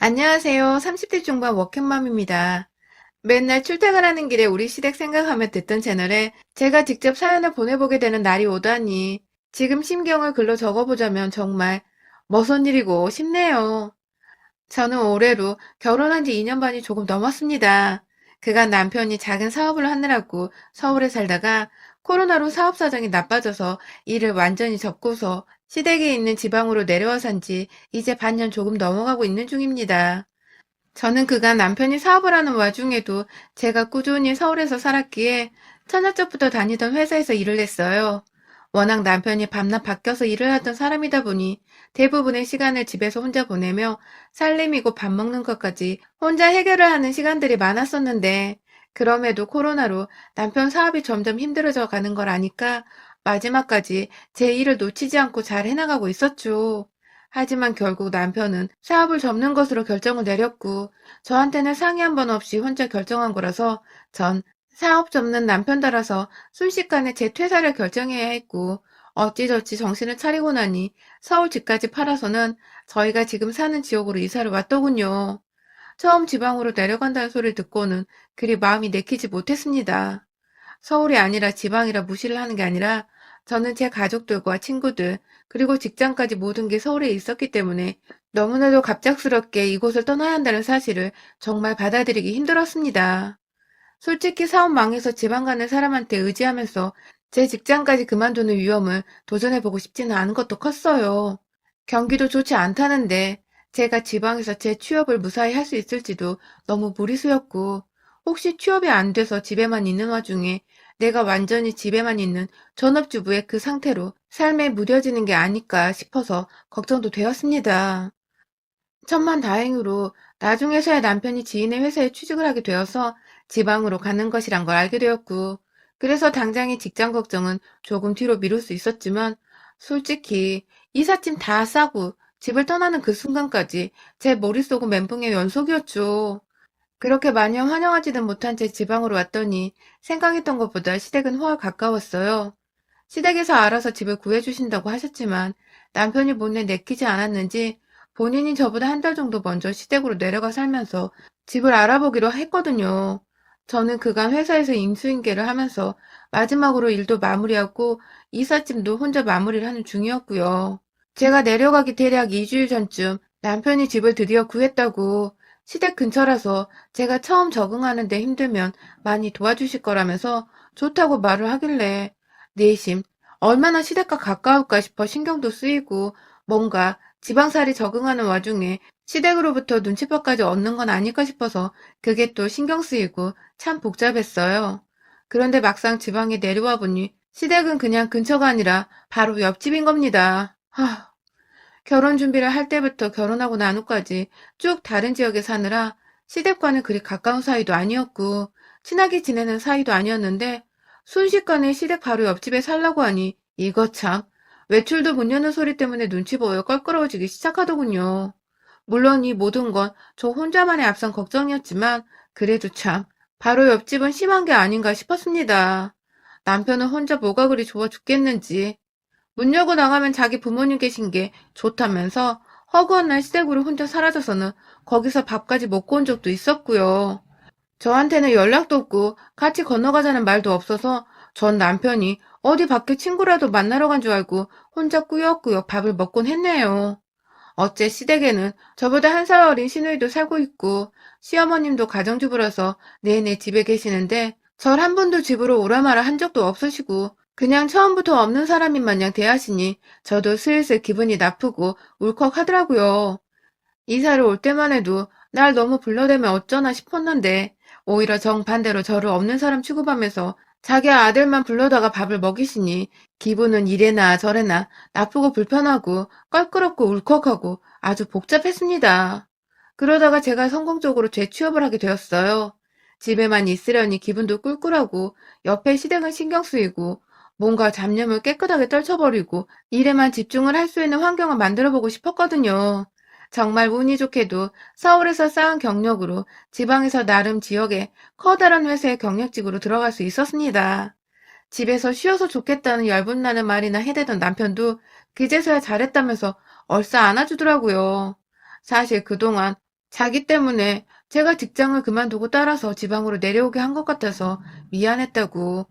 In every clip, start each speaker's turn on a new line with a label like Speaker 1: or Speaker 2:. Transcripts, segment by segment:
Speaker 1: 안녕하세요. 30대 중반 워킹맘입니다. 맨날 출퇴근하는 길에 우리 시댁 생각하며 듣던 채널에 제가 직접 사연을 보내보게 되는 날이 오다니 지금 심경을 글로 적어보자면 정말 머선 일이고 싶네요. 저는 올해로 결혼한 지 2년 반이 조금 넘었습니다. 그간 남편이 작은 사업을 하느라고 서울에 살다가 코로나로 사업 사정이 나빠져서 일을 완전히 접고서 시댁에 있는 지방으로 내려와 산지 이제 반년 조금 넘어가고 있는 중입니다. 저는 그간 남편이 사업을 하는 와중에도 제가 꾸준히 서울에서 살았기에 천여쪽부터 다니던 회사에서 일을 했어요. 워낙 남편이 밤낮 바뀌어서 일을 하던 사람이다 보니 대부분의 시간을 집에서 혼자 보내며 살림이고 밥 먹는 것까지 혼자 해결을 하는 시간들이 많았었는데 그럼에도 코로나로 남편 사업이 점점 힘들어져 가는 걸 아니까 마지막까지 제 일을 놓치지 않고 잘 해나가고 있었죠. 하지만 결국 남편은 사업을 접는 것으로 결정을 내렸고 저한테는 상의 한 번 없이 혼자 결정한 거라서 전 사업 접는 남편 따라서 순식간에 제 퇴사를 결정해야 했고 어찌저찌 정신을 차리고 나니 서울 집까지 팔아서는 저희가 지금 사는 지역으로 이사를 왔더군요. 처음 지방으로 내려간다는 소리를 듣고는 그리 마음이 내키지 못했습니다. 서울이 아니라 지방이라 무시를 하는 게 아니라 저는 제 가족들과 친구들 그리고 직장까지 모든 게 서울에 있었기 때문에 너무나도 갑작스럽게 이곳을 떠나야 한다는 사실을 정말 받아들이기 힘들었습니다. 솔직히 사업 망해서 지방 가는 사람한테 의지하면서 제 직장까지 그만두는 위험을 도전해보고 싶지는 않은 것도 컸어요. 경기도 좋지 않다는데 제가 지방에서 제 취업을 무사히 할 수 있을지도 너무 무리수였고 혹시 취업이 안 돼서 집에만 있는 와중에 내가 완전히 집에만 있는 전업주부의 그 상태로 삶에 무뎌지는 게 아닐까 싶어서 걱정도 되었습니다. 천만다행으로 나중에서야 남편이 지인의 회사에 취직을 하게 되어서 지방으로 가는 것이란 걸 알게 되었고, 그래서 당장의 직장 걱정은 조금 뒤로 미룰 수 있었지만, 솔직히 이삿짐 다 싸고 집을 떠나는 그 순간까지 제 머릿속은 멘붕의 연속이었죠. 그렇게 마냥 환영하지는 못한 채 지방으로 왔더니 생각했던 것보다 시댁은 훨 가까웠어요. 시댁에서 알아서 집을 구해주신다고 하셨지만 남편이 못내 내키지 않았는지 본인이 저보다 한 달 정도 먼저 시댁으로 내려가 살면서 집을 알아보기로 했거든요. 저는 그간 회사에서 임수인계를 하면서 마지막으로 일도 마무리하고 이삿짐도 혼자 마무리를 하는 중이었고요. 제가 내려가기 대략 2주일 전쯤 남편이 집을 드디어 구했다고 시댁 근처라서 제가 처음 적응하는 데 힘들면 많이 도와주실 거라면서 좋다고 말을 하길래 내심 얼마나 시댁과 가까울까 싶어 신경도 쓰이고 뭔가 지방살이 적응하는 와중에 시댁으로부터 눈치밥까지 얻는 건 아닐까 싶어서 그게 또 신경 쓰이고 참 복잡했어요. 그런데 막상 지방에 내려와 보니 시댁은 그냥 근처가 아니라 바로 옆집인 겁니다. 결혼 준비를 할 때부터 결혼하고 난 후까지 쭉 다른 지역에 사느라 시댁과는 그리 가까운 사이도 아니었고 친하게 지내는 사이도 아니었는데 순식간에 시댁 바로 옆집에 살라고 하니 이거 참 외출도 못 여는 소리 때문에 눈치 보여 껄끄러워지기 시작하더군요. 물론 이 모든 건 저 혼자만의 앞선 걱정이었지만 그래도 참 바로 옆집은 심한 게 아닌가 싶었습니다. 남편은 혼자 뭐가 그리 좋아 죽겠는지 문 열고 나가면 자기 부모님 계신 게 좋다면서 허구한 날 시댁으로 혼자 사라져서는 거기서 밥까지 먹고 온 적도 있었고요. 저한테는 연락도 없고 같이 건너가자는 말도 없어서 전 남편이 어디 밖에 친구라도 만나러 간 줄 알고 혼자 꾸역꾸역 밥을 먹곤 했네요. 어째 시댁에는 저보다 한 살 어린 시누이도 살고 있고 시어머님도 가정주부라서 내내 집에 계시는데 절 한 번도 집으로 오라 마라 한 적도 없으시고 그냥 처음부터 없는 사람인 마냥 대하시니 저도 슬슬 기분이 나쁘고 울컥하더라고요. 이사를 올 때만 해도 날 너무 불러대면 어쩌나 싶었는데 오히려 정반대로 저를 없는 사람 취급하면서 자기 아들만 불러다가 밥을 먹이시니 기분은 이래나 저래나 나쁘고 불편하고 껄끄럽고 울컥하고 아주 복잡했습니다. 그러다가 제가 성공적으로 재취업을 하게 되었어요. 집에만 있으려니 기분도 꿀꿀하고 옆에 시댁은 신경 쓰이고 뭔가 잡념을 깨끗하게 떨쳐버리고 일에만 집중을 할 수 있는 환경을 만들어보고 싶었거든요. 정말 운이 좋게도 서울에서 쌓은 경력으로 지방에서 나름 지역의 커다란 회사의 경력직으로 들어갈 수 있었습니다. 집에서 쉬어서 좋겠다는 열분나는 말이나 해대던 남편도 그제서야 잘했다면서 얼싸 안아주더라고요. 사실 그동안 자기 때문에 제가 직장을 그만두고 따라서 지방으로 내려오게 한 것 같아서 미안했다고.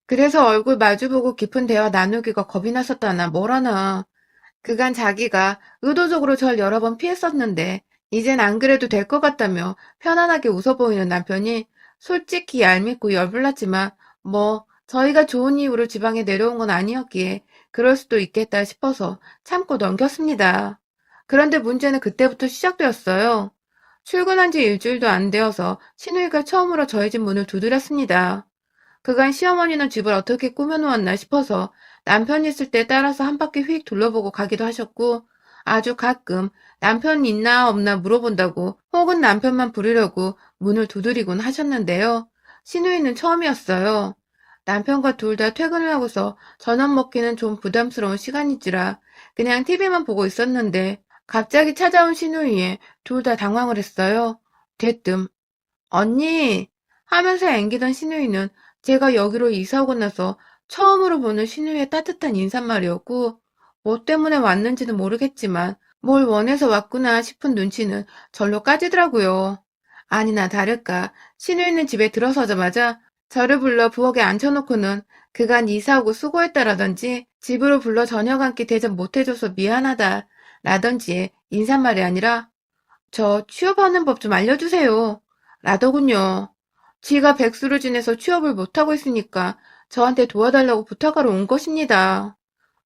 Speaker 1: 그래서 얼굴 마주보고 깊은 대화 나누기가 겁이 났었다나 뭐라나. 그간 자기가 의도적으로 절 여러 번 피했었는데 이젠 안 그래도 될 것 같다며 편안하게 웃어 보이는 남편이 솔직히 얄밉고 열불났지만 뭐 저희가 좋은 이유로 지방에 내려온 건 아니었기에 그럴 수도 있겠다 싶어서 참고 넘겼습니다. 그런데 문제는 그때부터 시작되었어요. 출근한 지 일주일도 안 되어서 시누이가 처음으로 저희 집 문을 두드렸습니다. 그간 시어머니는 집을 어떻게 꾸며놓았나 싶어서 남편이 있을 때 따라서 한 바퀴 휙 둘러보고 가기도 하셨고, 아주 가끔 남편 있나 없나 물어본다고 혹은 남편만 부르려고 문을 두드리곤 하셨는데요. 시누이는 처음이었어요. 남편과 둘 다 퇴근을 하고서 저녁 먹기는 좀 부담스러운 시간이지라 그냥 TV만 보고 있었는데 갑자기 찾아온 시누이에 둘 다 당황을 했어요. 대뜸 언니! 하면서 앵기던 시누이는 제가 여기로 이사 오고 나서 처음으로 보는 시누이의 따뜻한 인사말이었고, 뭐 때문에 왔는지는 모르겠지만, 뭘 원해서 왔구나 싶은 눈치는 절로 까지더라고요. 아니나 다를까, 시누이는 집에 들어서자마자 저를 불러 부엌에 앉혀놓고는 그간 이사 오고 수고했다라든지, 집으로 불러 저녁 한 끼 대접 못해줘서 미안하다, 라든지의 인사말이 아니라, 저 취업하는 법 좀 알려주세요. 라더군요. 지가 백수를 지내서 취업을 못하고 있으니까 저한테 도와달라고 부탁하러 온 것입니다.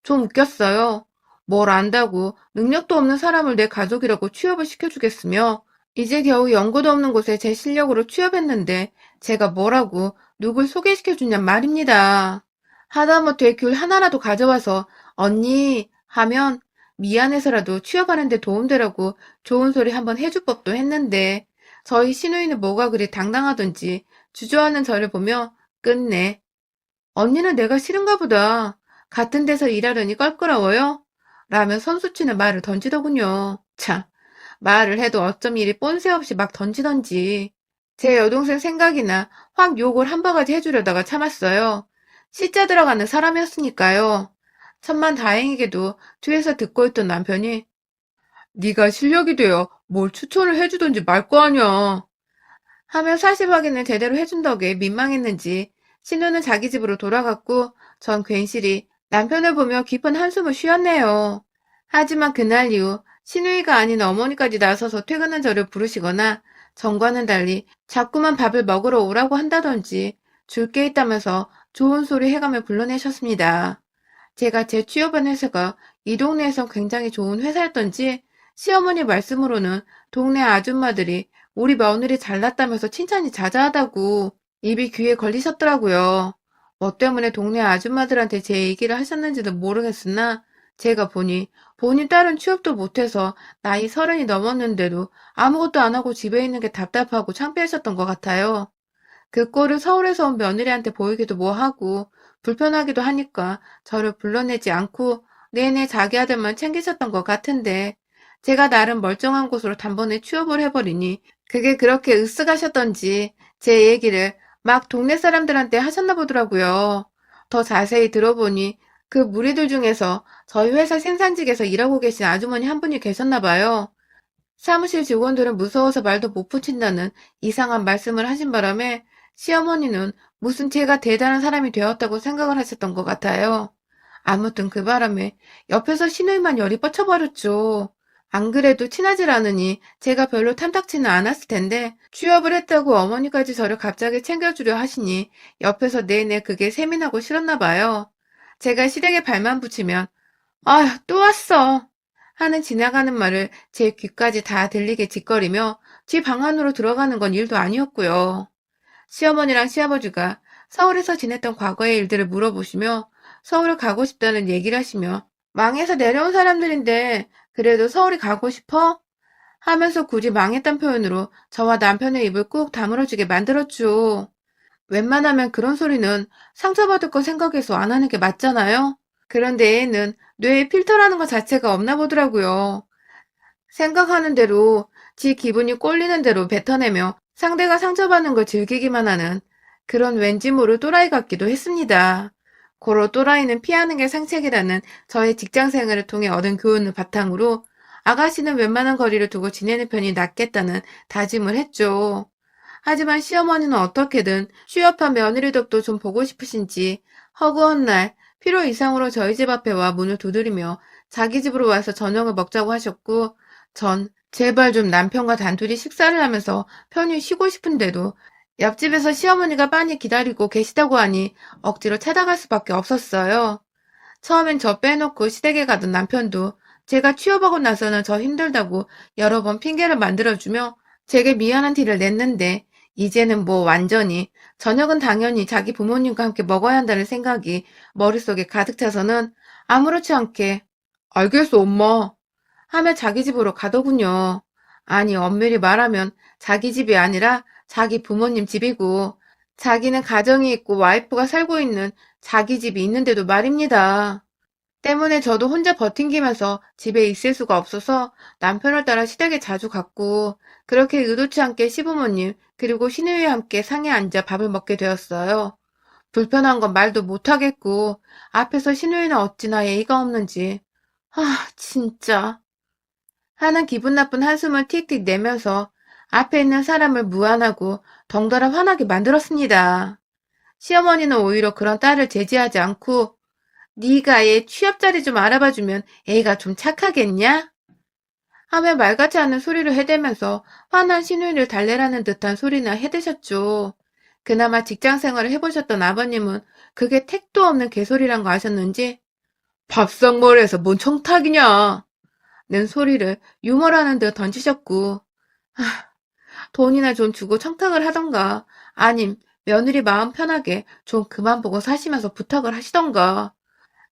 Speaker 1: 좀 웃겼어요. 뭘 안다고 능력도 없는 사람을 내 가족이라고 취업을 시켜주겠으며 이제 겨우 연고도 없는 곳에 제 실력으로 취업했는데 제가 뭐라고 누굴 소개시켜주냔 말입니다. 하다못해 귤 하나라도 가져와서 언니 하면 미안해서라도 취업하는 데 도움되라고 좋은 소리 한번 해줄 법도 했는데 저희 시누이는 뭐가 그리 당당하던지 주저하는 저를 보며 끝내 언니는 내가 싫은가 보다. 같은 데서 일하려니 껄끄러워요? 라며 선수치는 말을 던지더군요. 참, 말을 해도 어쩜 이리 뻔세 없이 막 던지던지. 제 여동생 생각이나 확 욕을 한 바가지 해주려다가 참았어요. 시자 들어가는 사람이었으니까요. 천만 다행이게도 뒤에서 듣고 있던 남편이 네가 실력이 되어 뭘 추천을 해주던지 말 거 아니야. 하며 사실 확인을 제대로 해준 덕에 민망했는지 신우는 자기 집으로 돌아갔고 전 괜시리 남편을 보며 깊은 한숨을 쉬었네요. 하지만 그날 이후 신우이가 아닌 어머니까지 나서서 퇴근한 저를 부르시거나 전과는 달리 자꾸만 밥을 먹으러 오라고 한다든지 줄 게 있다면서 좋은 소리 해가며 불러내셨습니다. 제가 재취업한 회사가 이 동네에선 굉장히 좋은 회사였던지 시어머니 말씀으로는 동네 아줌마들이 우리 며느리 잘났다면서 칭찬이 자자하다고 입이 귀에 걸리셨더라고요. 뭐 때문에 동네 아줌마들한테 제 얘기를 하셨는지는 모르겠으나 제가 보니 본인 딸은 취업도 못해서 나이 30이 넘었는데도 아무것도 안 하고 집에 있는 게 답답하고 창피하셨던 것 같아요. 그 꼴을 서울에서 온 며느리한테 보이기도 뭐하고 불편하기도 하니까 저를 불러내지 않고 내내 자기 아들만 챙기셨던 것 같은데 제가 나름 멀쩡한 곳으로 단번에 취업을 해버리니 그게 그렇게 으쓱하셨던지 제 얘기를 막 동네 사람들한테 하셨나 보더라고요. 더 자세히 들어보니 그 무리들 중에서 저희 회사 생산직에서 일하고 계신 아주머니 한 분이 계셨나 봐요. 사무실 직원들은 무서워서 말도 못 붙인다는 이상한 말씀을 하신 바람에 시어머니는 무슨 제가 대단한 사람이 되었다고 생각을 하셨던 것 같아요. 아무튼 그 바람에 옆에서 시누이만 열이 뻗쳐버렸죠. 안 그래도 친하질 않으니 제가 별로 탐탁지는 않았을 텐데 취업을 했다고 어머니까지 저를 갑자기 챙겨주려 하시니 옆에서 내내 그게 세민하고 싫었나 봐요. 제가 시댁에 발만 붙이면 아휴, 또 왔어. 하는 지나가는 말을 제 귀까지 다 들리게 짓거리며 집 방 안으로 들어가는 건 일도 아니었고요. 시어머니랑 시아버지가 서울에서 지냈던 과거의 일들을 물어보시며 서울을 가고 싶다는 얘기를 하시며 망해서 내려온 사람들인데 그래도 서울이 가고 싶어? 하면서 굳이 망했단 표현으로 저와 남편의 입을 꾹 다물어주게 만들었죠. 웬만하면 그런 소리는 상처받을 거 생각해서 안 하는 게 맞잖아요? 그런데 애는 뇌에 필터라는 것 자체가 없나 보더라고요. 생각하는 대로 지 기분이 꼴리는 대로 뱉어내며 상대가 상처받는 걸 즐기기만 하는 그런 왠지 모를 또라이 같기도 했습니다. 고로 또라이는 피하는 게 상책이라는 저의 직장 생활을 통해 얻은 교훈을 바탕으로 아가씨는 웬만한 거리를 두고 지내는 편이 낫겠다는 다짐을 했죠. 하지만 시어머니는 어떻게든 취업한 며느리 덕도 좀 보고 싶으신지 허구한 날 필요 이상으로 저희 집 앞에 와 문을 두드리며 자기 집으로 와서 저녁을 먹자고 하셨고, 전 제발 좀 남편과 단둘이 식사를 하면서 편히 쉬고 싶은데도 옆집에서 시어머니가 빤히 기다리고 계시다고 하니 억지로 찾아갈 수밖에 없었어요. 처음엔 저 빼놓고 시댁에 가던 남편도 제가 취업하고 나서는 저 힘들다고 여러 번 핑계를 만들어주며 제게 미안한 티를 냈는데, 이제는 뭐 완전히 저녁은 당연히 자기 부모님과 함께 먹어야 한다는 생각이 머릿속에 가득 차서는 아무렇지 않게 알겠어 엄마 하며 자기 집으로 가더군요. 아니 엄밀히 말하면 자기 집이 아니라 자기 부모님 집이고, 자기는 가정이 있고 와이프가 살고 있는 자기 집이 있는데도 말입니다. 때문에 저도 혼자 버팅기면서 집에 있을 수가 없어서 남편을 따라 시댁에 자주 갔고, 그렇게 의도치 않게 시부모님 그리고 시누이와 함께 상에 앉아 밥을 먹게 되었어요. 불편한 건 말도 못하겠고 앞에서 시누이는 어찌나 예의가 없는지 진짜 하는 기분 나쁜 한숨을 틱틱 내면서 앞에 있는 사람을 무안하고 덩달아 화나게 만들었습니다. 시어머니는 오히려 그런 딸을 제지하지 않고 네가 애 취업 자리 좀 알아봐주면 애가 좀 착하겠냐? 하며 말같지 않은 소리를 해대면서 화난 시누이를 달래라는 듯한 소리나 해대셨죠. 그나마 직장 생활을 해보셨던 아버님은 그게 택도 없는 개소리란 거 아셨는지 밥상머리에서 뭔 청탁이냐 는 소리를 유머라는 듯 던지셨고, 돈이나 좀 주고 청탁을 하던가 아님 며느리 마음 편하게 좀 그만 보고 사시면서 부탁을 하시던가.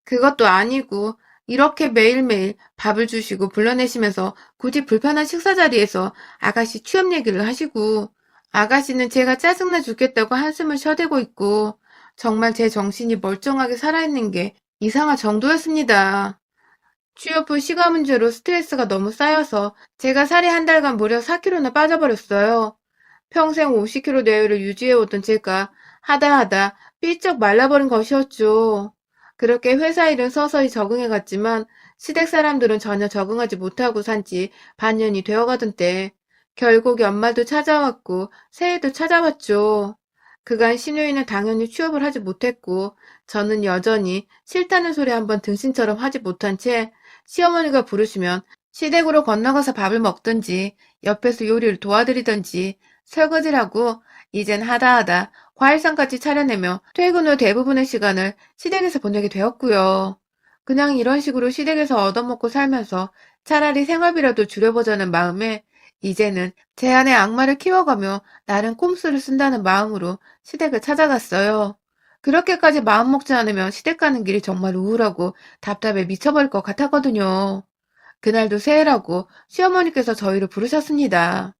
Speaker 1: 그것도 아니고 이렇게 매일매일 밥을 주시고 불러내시면서 굳이 불편한 식사 자리에서 아가씨 취업 얘기를 하시고, 아가씨는 제가 짜증나 죽겠다고 한숨을 쉬어대고 있고 정말 제 정신이 멀쩡하게 살아있는 게 이상할 정도였습니다. 취업 후 시가 문제로 스트레스가 너무 쌓여서 제가 살이 한 달간 무려 4kg나 빠져버렸어요. 평생 50kg 내외를 유지해오던 제가 하다 삐쩍 말라버린 것이었죠. 그렇게 회사 일은 서서히 적응해갔지만 시댁 사람들은 전혀 적응하지 못하고 산지 반년이 되어가던 때 결국 연말도 찾아왔고 새해도 찾아왔죠. 그간 시누이는 당연히 취업을 하지 못했고 저는 여전히 싫다는 소리 한번 등신처럼 하지 못한 채 시어머니가 부르시면 시댁으로 건너가서 밥을 먹든지 옆에서 요리를 도와드리든지 설거지를 하고 이젠 하다 과일상까지 차려내며 퇴근 후 대부분의 시간을 시댁에서 보내게 되었고요. 그냥 이런 식으로 시댁에서 얻어먹고 살면서 차라리 생활비라도 줄여보자는 마음에 이제는 제 안에 악마를 키워가며 나름 꼼수를 쓴다는 마음으로 시댁을 찾아갔어요. 그렇게까지 마음 먹지 않으면 시댁 가는 길이 정말 우울하고 답답해 미쳐버릴 것 같았거든요. 그날도 새해라고 시어머니께서 저희를 부르셨습니다.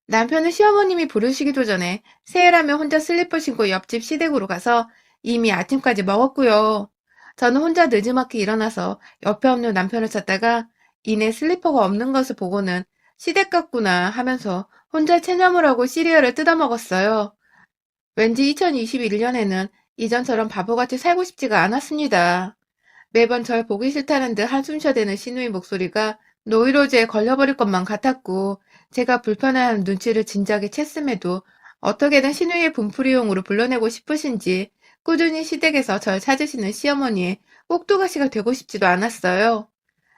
Speaker 1: 남편은 시어머님이 부르시기도 전에 새해라며 혼자 슬리퍼 신고 옆집 시댁으로 가서 이미 아침까지 먹었고요. 저는 혼자 느지막이 일어나서 옆에 없는 남편을 찾다가 이내 슬리퍼가 없는 것을 보고는 시댁 같구나 하면서 혼자 체념을 하고 시리얼을 뜯어 먹었어요. 왠지 2021년에는 이전처럼 바보같이 살고 싶지가 않았습니다. 매번 절 보기 싫다는 듯 한숨 쉬어대는 시누이 목소리가 노이로제에 걸려버릴 것만 같았고, 제가 불편해하는 눈치를 진작에 챘음에도 어떻게든 시누이의 분풀이용으로 불러내고 싶으신지 꾸준히 시댁에서 절 찾으시는 시어머니의 꼭두가시가 되고 싶지도 않았어요.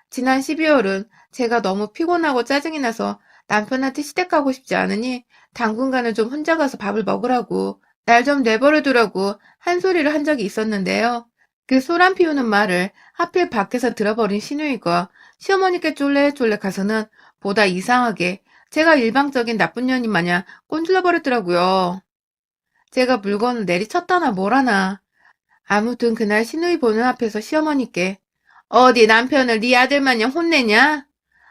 Speaker 1: 지난 12월은 제가 너무 피곤하고 짜증이 나서 남편한테 시댁 가고 싶지 않으니 당분간은 좀 혼자 가서 밥을 먹으라고, 날 좀 내버려 두라고 한 소리를 한 적이 있었는데요. 그 소란 피우는 말을 하필 밖에서 들어버린 시누이가 시어머니께 쫄래쫄래 가서는 보다 이상하게 제가 일방적인 나쁜 년인 마냥 꼰질러 버렸더라고요. 제가 물건을 내리쳤다나 뭐라나. 아무튼 그날 시누이 보는 앞에서 시어머니께 어디 남편을 네 아들 마냥 혼내냐?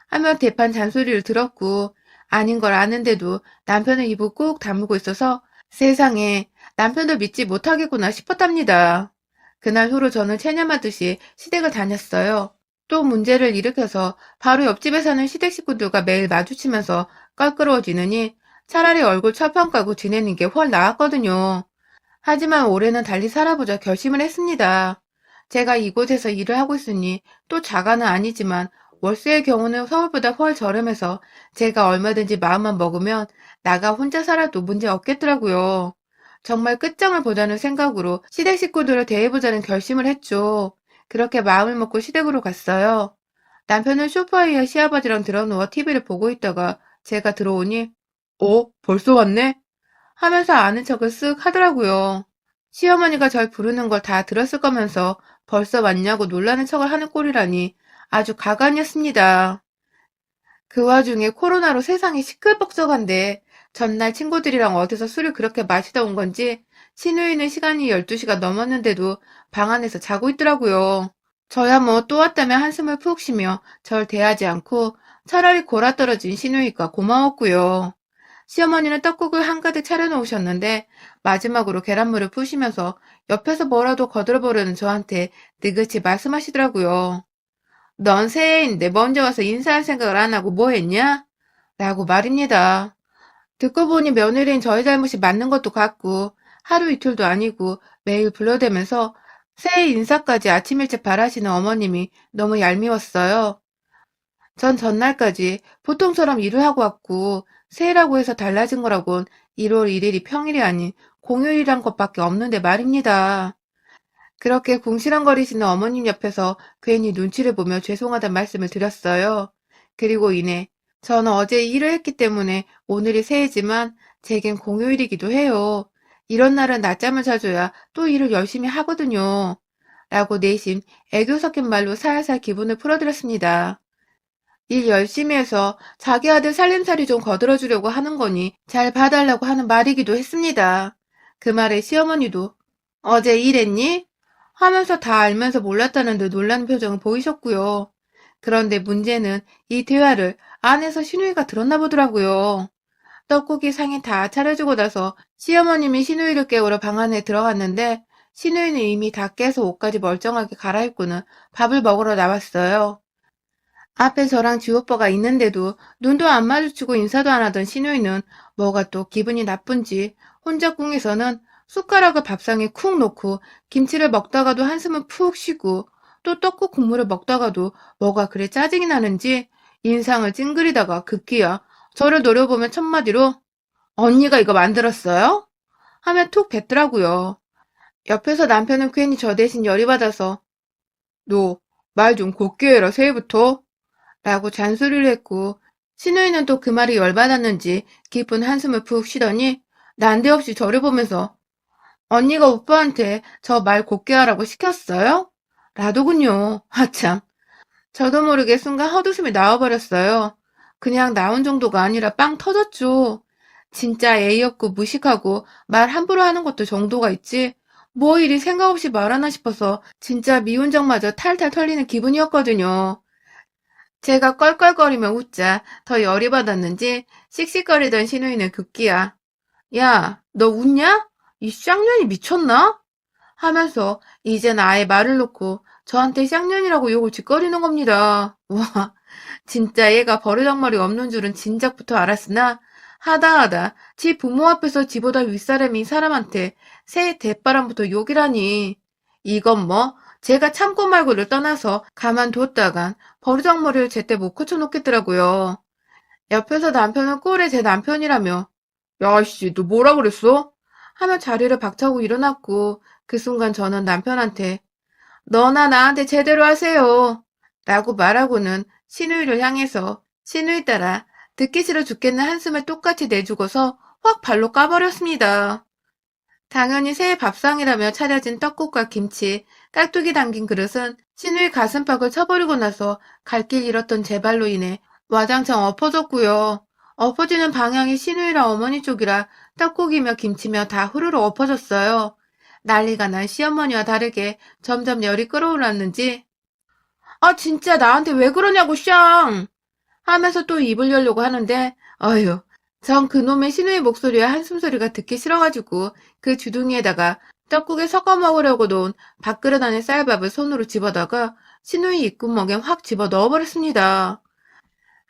Speaker 1: 하며 대판 잔소리를 들었고, 아닌 걸 아는데도 남편의 입을 꾹 다물고 있어서 세상에 남편도 믿지 못하겠구나 싶었답니다. 그날 후로 저는 체념하듯이 시댁을 다녔어요. 또 문제를 일으켜서 바로 옆집에 사는 시댁 식구들과 매일 마주치면서 껄끄러워지느니 차라리 얼굴 철판 깔고 지내는 게 훨 나았거든요. 하지만 올해는 달리 살아보자 결심을 했습니다. 제가 이곳에서 일을 하고 있으니 또 자가는 아니지만 월세의 경우는 서울보다 훨 저렴해서 제가 얼마든지 마음만 먹으면 나가 혼자 살아도 문제 없겠더라고요. 정말 끝장을 보자는 생각으로 시댁 식구들을 대해보자는 결심을 했죠. 그렇게 마음을 먹고 시댁으로 갔어요. 남편은 소파에 시아버지랑 드러누워 TV를 보고 있다가 제가 들어오니, 벌써 왔네? 하면서 아는 척을 쓱 하더라고요. 시어머니가 절 부르는 걸 다 들었을 거면서 벌써 왔냐고 놀라는 척을 하는 꼴이라니 아주 가관이었습니다. 그 와중에 코로나로 세상이 시끌벅적한데 전날 친구들이랑 어디서 술을 그렇게 마시다 온 건지 시누이는 시간이 12시가 넘었는데도 방 안에서 자고 있더라고요. 저야 뭐 또 왔다며 한숨을 푹 쉬며 절 대하지 않고 차라리 골아떨어진 시누이가 고마웠고요. 시어머니는 떡국을 한가득 차려놓으셨는데 마지막으로 계란물을 푸시면서 옆에서 뭐라도 거들어보려는 저한테 느긋이 말씀하시더라고요. 넌 새해인데 먼저 와서 인사할 생각을 안 하고 뭐 했냐? 라고 말입니다. 듣고 보니 며느리인 저희 잘못이 맞는 것도 같고 하루 이틀도 아니고 매일 불러대면서 새해 인사까지 아침 일찍 바라시는 어머님이 너무 얄미웠어요. 전 전날까지 보통처럼 일을 하고 왔고 새해라고 해서 달라진 거라곤 1월 1일이 평일이 아닌 공휴일이란 것밖에 없는데 말입니다. 그렇게 궁시렁거리시는 어머님 옆에서 괜히 눈치를 보며 죄송하단 말씀을 드렸어요. 그리고 이내 저는 어제 일을 했기 때문에 오늘이 새해지만 제겐 공휴일이기도 해요. 이런 날은 낮잠을 자줘야 또 일을 열심히 하거든요. 라고 내심 애교 섞인 말로 살살 기분을 풀어드렸습니다. 일 열심히 해서 자기 아들 살림살이 좀 거들어주려고 하는 거니 잘 봐달라고 하는 말이기도 했습니다. 그 말에 시어머니도 어제 일했니? 하면서 다 알면서 몰랐다는 듯 놀라는 표정을 보이셨고요. 그런데 문제는 이 대화를 안에서 시누이가 들었나 보더라고요. 떡국이 상이 다 차려주고 나서 시어머님이 시누이를 깨우러 방 안에 들어갔는데 시누이는 이미 다 깨서 옷까지 멀쩡하게 갈아입고는 밥을 먹으러 나왔어요. 앞에 저랑 지오빠가 있는데도 눈도 안 마주치고 인사도 안 하던 시누이는 뭐가 또 기분이 나쁜지 혼자 꿍에서는 숟가락을 밥상에 쿡 놓고 김치를 먹다가도 한숨을 푹 쉬고 또 떡국 국물을 먹다가도 뭐가 그래 짜증이 나는지 인상을 찡그리다가 급기야 저를 노려보면 첫마디로 언니가 이거 만들었어요? 하며 툭 뱉더라고요. 옆에서 남편은 괜히 저 대신 열이 받아서 너 말 좀 곱게 해라 새해부터 라고 잔소리를 했고 시누이는 또 그 말이 열받았는지 깊은 한숨을 푹 쉬더니 난데없이 저를 보면서 언니가 오빠한테 저 말 곱게 하라고 시켰어요? 라더군요. 하참. 저도 모르게 순간 헛웃음이 나와버렸어요. 그냥 나온 정도가 아니라 빵 터졌죠. 진짜 예의 없고 무식하고 말 함부로 하는 것도 정도가 있지. 뭐 이리 생각 없이 말하나 싶어서 진짜 미운 적마저 탈탈 털리는 기분이었거든요. 제가 껄껄거리며 웃자 더 열이 받았는지 씩씩거리던 시누이는 급기야. 야, 너 웃냐? 이 쌍년이 미쳤나? 하면서 이젠 아예 말을 놓고 저한테 쌍년이라고 욕을 짓거리는 겁니다. 와, 진짜 얘가 버르장머리 없는 줄은 진작부터 알았으나 하다하다 지 부모 앞에서 지보다 윗사람인 사람한테 새 대바람부터 욕이라니. 이건 뭐 제가 참고 말고를 떠나서 가만뒀다간 버르장머리를 제때 못 고쳐놓겠더라고요. 옆에서 남편은 꼴에 제 남편이라며 야씨 너 뭐라 그랬어? 하며 자리를 박차고 일어났고 그 순간 저는 남편한테 너나 나한테 제대로 하세요 라고 말하고는 시누이를 향해서 시누이 따라 듣기 싫어 죽겠는 한숨을 똑같이 내주고서 확 발로 까버렸습니다. 당연히 새해 밥상이라며 차려진 떡국과 김치, 깍두기 담긴 그릇은 시누이 가슴팍을 쳐버리고 나서 갈 길 잃었던 제 발로 인해 와장창 엎어졌고요. 엎어지는 방향이 시누이랑 어머니 쪽이라 떡국이며 김치며 다 후루룩 엎어졌어요. 난리가 난 시어머니와 다르게 점점 열이 끓어올랐는지 아 진짜 나한테 왜 그러냐고 쌍! 하면서 또 입을 열려고 하는데 어휴 전 그놈의 시누이 목소리와 한숨소리가 듣기 싫어가지고 그 주둥이에다가 떡국에 섞어 먹으려고 놓은 밥그릇 안에 쌀밥을 손으로 집어다가 시누이 입구멍에 확 집어 넣어버렸습니다.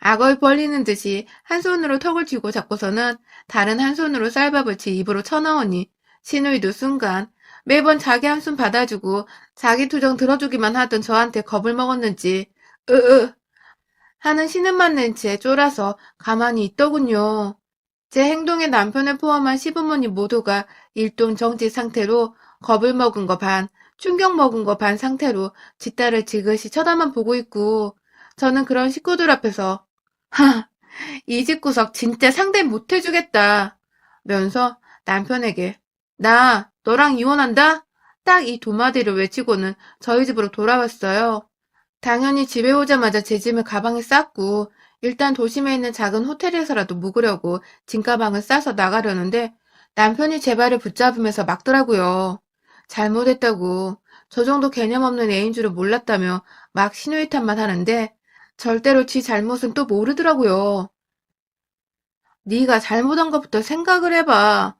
Speaker 1: 악을 벌리는 듯이 한 손으로 턱을 쥐고 잡고서는 다른 한 손으로 쌀밥을 제 입으로 쳐넣으니 시누이도 순간 매번 자기 한숨 받아주고 자기 투정 들어주기만 하던 저한테 겁을 먹었는지 으으 하는 신음만 낸 채 쫄아서 가만히 있더군요. 제 행동에 남편을 포함한 시부모님 모두가 일동 정지 상태로 겁을 먹은 거 반, 충격 먹은 거 반 상태로 지 딸을 지그시 쳐다만 보고 있고, 저는 그런 식구들 앞에서 하, 이 집구석 진짜 상대 못 해주겠다 면서 남편에게 나 너랑 이혼한다? 딱 이 두 마디를 외치고는 저희 집으로 돌아왔어요. 당연히 집에 오자마자 제 짐을 가방에 쌌고 일단 도심에 있는 작은 호텔에서라도 묵으려고 짐가방을 싸서 나가려는데 남편이 제 발을 붙잡으면서 막더라고요. 잘못했다고 저 정도 개념 없는 애인 줄은 몰랐다며 막 신호위탄만 하는데 절대로 지 잘못은 또 모르더라고요. 네가 잘못한 것부터 생각을 해봐.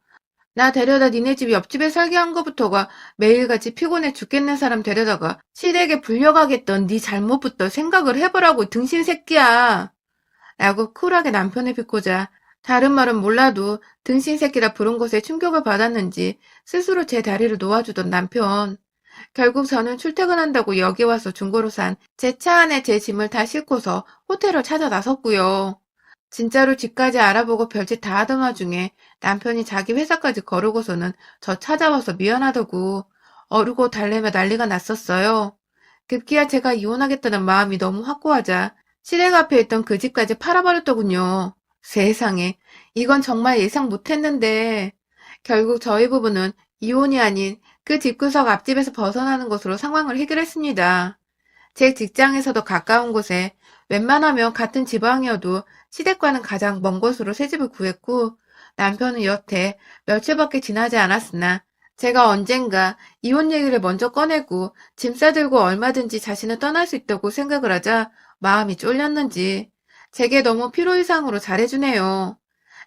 Speaker 1: 나 데려다 니네 집 옆집에 살게 한 거부터가 매일같이 피곤해 죽겠는 사람 데려다가 시댁에 불려가겠던 네 잘못부터 생각을 해보라고 등신 새끼야. 라고 쿨하게 남편을 비꼬자 다른 말은 몰라도 등신 새끼라 부른 것에 충격을 받았는지 스스로 제 다리를 놓아주던 남편. 결국 저는 출퇴근한다고 여기 와서 중고로 산 제 차 안에 제 짐을 다 싣고서 호텔을 찾아 나섰고요. 진짜로 집까지 알아보고 별짓 다 하던 와중에 남편이 자기 회사까지 거르고서는 저 찾아와서 미안하다고 어르고 달래며 난리가 났었어요. 급기야 제가 이혼하겠다는 마음이 너무 확고하자 시댁 앞에 있던 그 집까지 팔아버렸더군요. 세상에, 이건 정말 예상 못했는데 결국 저희 부부는 이혼이 아닌 그 집구석 앞집에서 벗어나는 것으로 상황을 해결했습니다. 제 직장에서도 가까운 곳에 웬만하면 같은 지방이어도 시댁과는 가장 먼 곳으로 새 집을 구했고 남편은 여태 며칠밖에 지나지 않았으나 제가 언젠가 이혼 얘기를 먼저 꺼내고 짐 싸들고 얼마든지 자신을 떠날 수 있다고 생각을 하자 마음이 쫄렸는지 제게 너무 필요 이상으로 잘해주네요.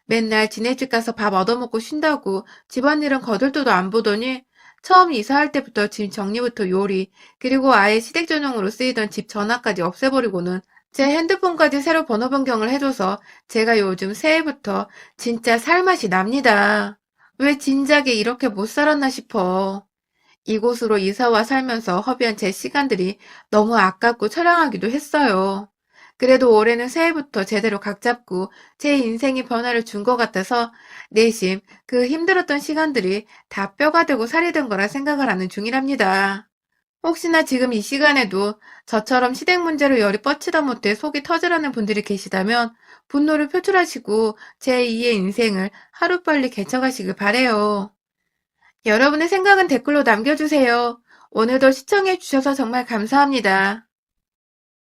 Speaker 1: 맨날 지네 집 가서 밥 얻어먹고 쉰다고 집안일은 거들떠도 안 보더니 처음 이사할 때부터 짐 정리부터 요리, 그리고 아예 시댁 전용으로 쓰이던 집 전화까지 없애버리고는 제 핸드폰까지 새로 번호 변경을 해줘서 제가 요즘 새해부터 진짜 살맛이 납니다. 왜 진작에 이렇게 못 살았나 싶어. 이곳으로 이사와 살면서 허비한 제 시간들이 너무 아깝고 처량하기도 했어요. 그래도 올해는 새해부터 제대로 각 잡고 제 인생이 변화를 준 것 같아서 내심 그 힘들었던 시간들이 다 뼈가 되고 살이 된 거라 생각을 하는 중이랍니다. 혹시나 지금 이 시간에도 저처럼 시댁 문제로 열이 뻗치다 못해 속이 터지라는 분들이 계시다면 분노를 표출하시고 제2의 인생을 하루빨리 개척하시길 바래요. 여러분의 생각은 댓글로 남겨주세요. 오늘도 시청해주셔서 정말 감사합니다.